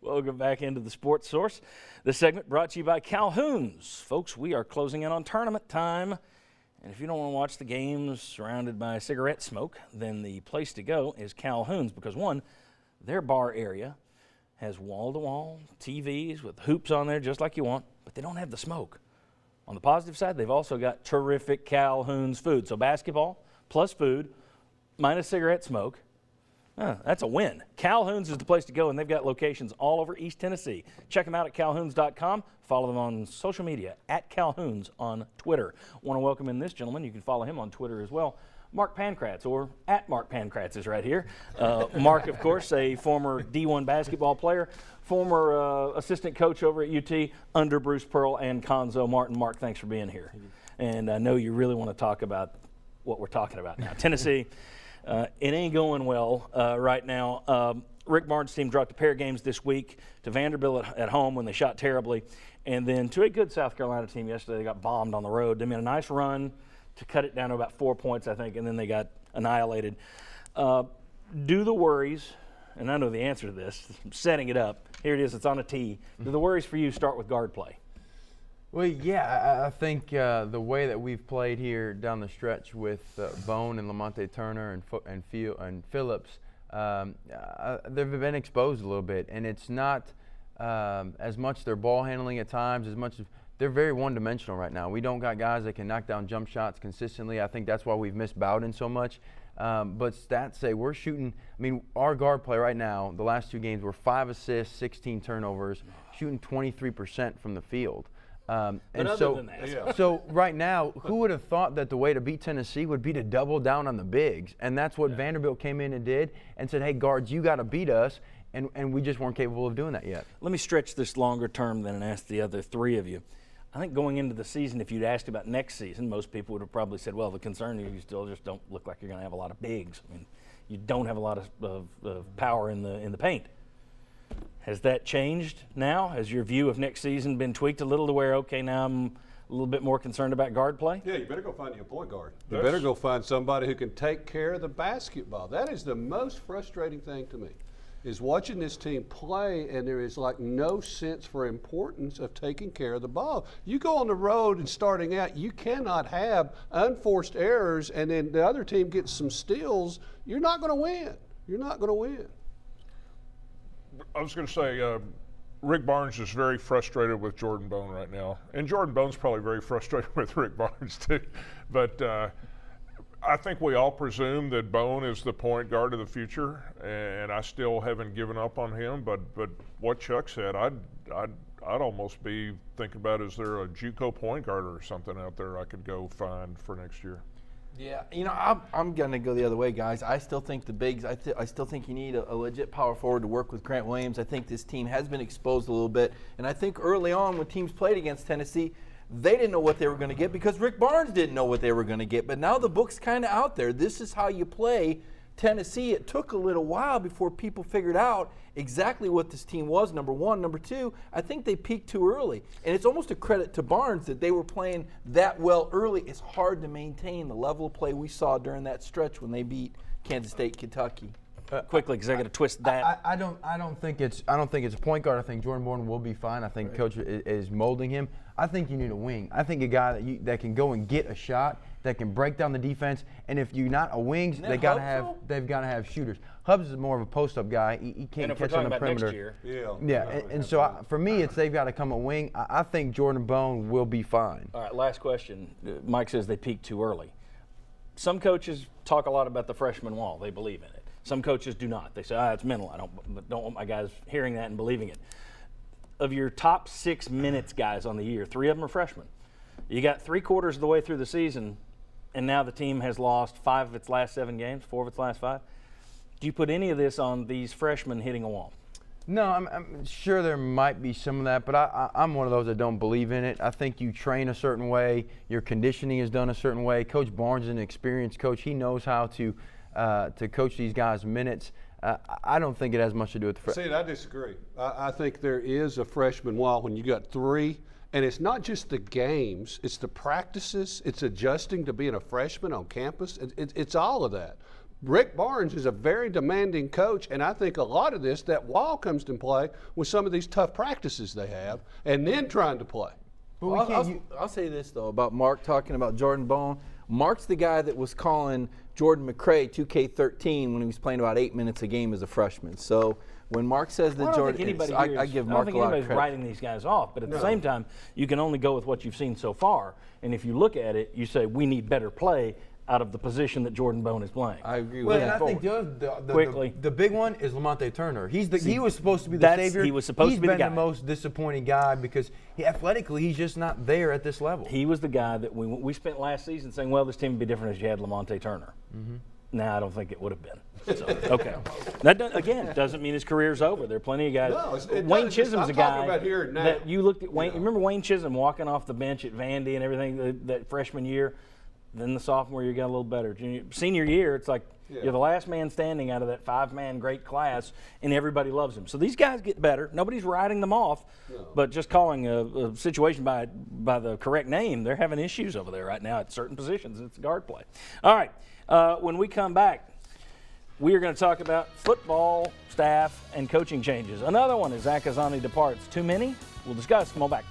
Welcome back into the Sports Source. This segment brought to you by Calhoun's. Folks, we are closing in on tournament time. And if you don't want to watch the games surrounded by cigarette smoke, then the place to go is Calhoun's because, one, their bar area has wall-to-wall TVs with hoops on there just like you want, but they don't have the smoke. On the positive side, they've also got terrific Calhoun's food. So basketball plus food minus cigarette smoke. That's a win. Calhoun's is the place to go, and they've got locations all over East Tennessee. Check them out at calhouns.com. Follow them on social media, at Calhoun's on Twitter. Want to welcome in this gentleman. You can follow him on Twitter as well. Mark Pankratz, or at Mark Pankratz is right here. Mark, of course, a former D1 basketball player, former assistant coach over at UT under Bruce Pearl and Conzo Martin. Mark, thanks for being here. And I know you really want to talk about what we're talking about now. Tennessee. It ain't going well right now. Rick Barnes' team dropped a pair of games this week to Vanderbilt at home when they shot terribly, and then to a good South Carolina team yesterday. They got bombed on the road. They made a nice run to cut it down to about 4 points, I think, and then they got annihilated. Do the worries, and I know the answer to this, I'm setting it up. Here it is. It's on a tee. Do the worries for you start with guard play? Well, yeah, I think the way that we've played here down the stretch with Bone and Lamonte Turner and Phillips, they've been exposed a little bit, and it's not as much their ball handling at times as much as they're very one-dimensional right now. We don't got guys that can knock down jump shots consistently. I think that's why we've missed Bowden so much. But stats say we're shooting. I mean, our guard play right now, the last two games, were 5 assists, 16 turnovers, shooting 23% from the field. So right now, who would have thought that the way to beat Tennessee would be to double down on the bigs? And that's what Vanderbilt came in and did and said, hey, guards, you got to beat us. And we just weren't capable of doing that yet. Let me stretch this longer term then and ask the other three of you. I think going into the season, if you'd asked about next season, most people would have probably said, well, the concern is you still just don't look like you're going to have a lot of bigs. I mean, you don't have a lot of power in the paint. Has that changed now? Has your view of next season been tweaked a little to where, okay, now I'm a little bit more concerned about guard play? Yeah, you better go find your point guard. You better go find somebody who can take care of the basketball. That is the most frustrating thing to me, is watching this team play, and there is like no sense for importance of taking care of the ball. You go on the road and starting out, you cannot have unforced errors, and then the other team gets some steals. You're not going to win. You're not going to win. I was going to say, Rick Barnes is very frustrated with Jordan Bone right now. And Jordan Bone's probably very frustrated with Rick Barnes, too. But I think we all presume that Bone is the point guard of the future, and I still haven't given up on him. But what Chuck said, I'd almost be thinking about, is there a JUCO point guard or something out there I could go find for next year? Yeah, you know, I'm going to go the other way, guys. I still think the bigs, I still think you need a legit power forward to work with Grant Williams. I think this team has been exposed a little bit. And I think early on when teams played against Tennessee, they didn't know what they were going to get because Rick Barnes didn't know what they were going to get. But now the book's kind of out there. This is how you play Tennessee. It took a little while before people figured out exactly what this team was, number one. Number two, I think they peaked too early. And it's almost a credit to Barnes that they were playing that well early. It's hard to maintain the level of play we saw during that stretch when they beat Kansas State, Kentucky. Quickly, because I got to twist that. I don't think it's a point guard. I think Jordan Bourne will be fine. I think Coach is molding him. I think you need a wing. I think a guy that can go and get a shot, that can break down the defense. And if you're not a wing, they've got to have shooters. Hubbs is more of a post-up guy. He can't catch on the perimeter. And so for me, it's they've got to come a wing. I think Jordan Bone will be fine. All right, last question. Mike says they peaked too early. Some coaches talk a lot about the freshman wall. They believe in it. Some coaches do not. They say, it's mental. I don't want my guys hearing that and believing it. Of your top 6 minutes guys on the year, 3 of them are freshmen. You got 3/4 of the way through the season, and now the team has lost 5 of its last 7 games, 4 of its last 5. Do you put any of this on these freshmen hitting a wall? No, I'm sure there might be some of that, but I'm one of those that don't believe in it. I think you train a certain way. Your conditioning is done a certain way. Coach Barnes is an experienced coach. He knows how to coach these guys minutes. I don't think it has much to do with the See, I disagree. I think there is a freshman wall when you got 3, and it's not just the games, it's the practices, it's adjusting to being a freshman on campus. It's all of that. Rick Barnes is a very demanding coach, and I think a lot of this, that wall comes to play with some of these tough practices they have, and then trying to play. Well, I'll say this, though, about Mark talking about Jordan Bone. Mark's the guy that was calling Jordan McRae 2K13 when he was playing about 8 minutes a game as a freshman. So when Mark says that Jordan, I give Mark a lot of anybody's credit. writing these guys off, but at the same time, you can only go with what you've seen so far. And if you look at it, you say we need better play out of the position that Jordan Bone is playing. I agree Well, with and that. I think the big one is Lamonte Turner. He was supposed to be the savior. He was supposed to be the guy. He's been the most disappointing guy because athletically he's just not there at this level. He was the guy that we spent last season saying, well, this team would be different if you had Lamonte Turner. Now, I don't think it would have been. So, okay. That, doesn't mean his career's over. There are plenty of guys. No, it Wayne doesn't. Chisholm's I'm a talking guy about here and now. that you looked at. Wayne, you remember Wayne Chisholm walking off the bench at Vandy and everything that freshman year? Then the sophomore year got a little better. Senior year, it's like you're the last man standing out of that 5-man great class, and everybody loves him. So these guys get better. Nobody's writing them off, but just calling a situation by the correct name, they're having issues over there right now at certain positions. It's guard play. All right, when we come back, we are going to talk about football staff and coaching changes. Another one is Zach Azzanni departs. Too many? We'll discuss. Come on back.